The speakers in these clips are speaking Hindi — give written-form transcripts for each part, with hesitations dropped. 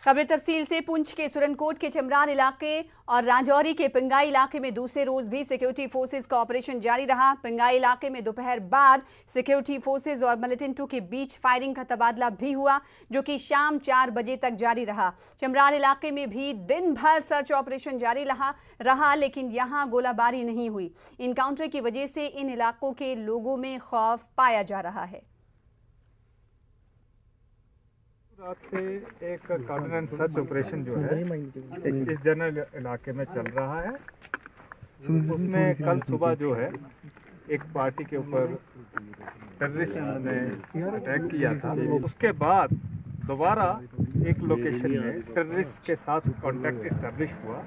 खबर तफसील से पुंछ के सुरनकोट के चमरान इलाके और राजौरी के पिंगाई इलाके में दूसरे रोज भी सिक्योरिटी फोर्सेज का ऑपरेशन जारी रहा। पिंगाई इलाके में दोपहर बाद सिक्योरिटी फोर्सेज और मिलिटेंटों के बीच फायरिंग का तबादला भी हुआ, जो कि शाम 4 बजे तक जारी रहा। चमरान इलाके में भी दिन भर सर्च ऑपरेशन जारी रहा, लेकिन यहां गोलाबारी नहीं हुई। इनकाउंटर की वजह से इन इलाकों के लोगों में खौफ पाया जा रहा है। रात से एक कार्डिनेंस सर्च ऑपरेशन जो है इस जनरल इलाके में चल रहा है। उसमें कल सुबह जो है एक पार्टी के ऊपर टेररिस्ट ने अटैक किया था। उसके बाद दोबारा एक लोकेशन में टेररिस्ट के साथ कांटेक्ट इस्टेब्लिश हुआ,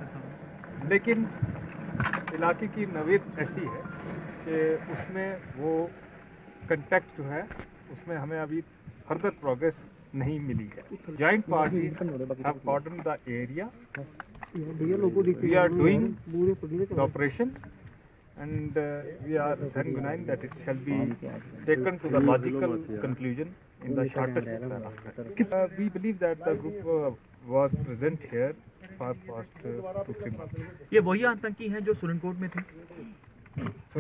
लेकिन इलाके की नवीद ऐसी है कि उसमें वो कांटेक्ट जो है उसमें हमें अभी फर्दर प्रोग्रेस नहीं मिली है। Joint parties have cordon the area. We are doing the operation and we are sanguine that it shall be taken to the logical conclusion in the shortest time of time. We believe that the group was present here for past 2-3 months. ये वही आतंकी हैं जो सुरनकोट में थे,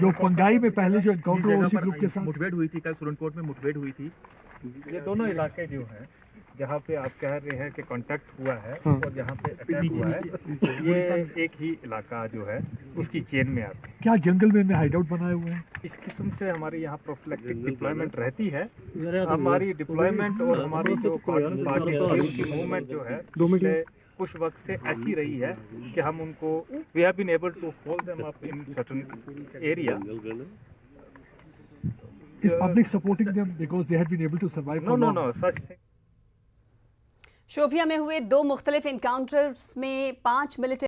जो पंगाई में पहले जो एनकाउंटर हुआ उसी ग्रुप के साथ मुठभेड़ हुई थी। कल सुरनकोट में मुठभेड़ हुई थी। ये दोनों इलाके जो हैं जहाँ पे आप कह रहे हैं कि कांटेक्ट हुआ है और जहाँ पे अटैक हुआ है, ये एक ही इलाका जो है उसकी चेन में आते हैं। क्या जंगल में हाइड आउट बनाए हुए हैं? इस किस्म से हमारे यहाँ प्रोफिलेक्टिक डिप्लॉयमेंट रहती है। हमारी डिप्लॉयमेंट और हमारी जो पार्टी की मूवमेंट जो है कुछ वक्त से ऐसी रही है कि हम उनको we have been able to hold them up in certain area. Is public supporting them because they had been able to survive for long? No, such thing. Shopian में हुए 2 मुख्तलिफ इनकाउंटर्स में 5 मिलिटेंट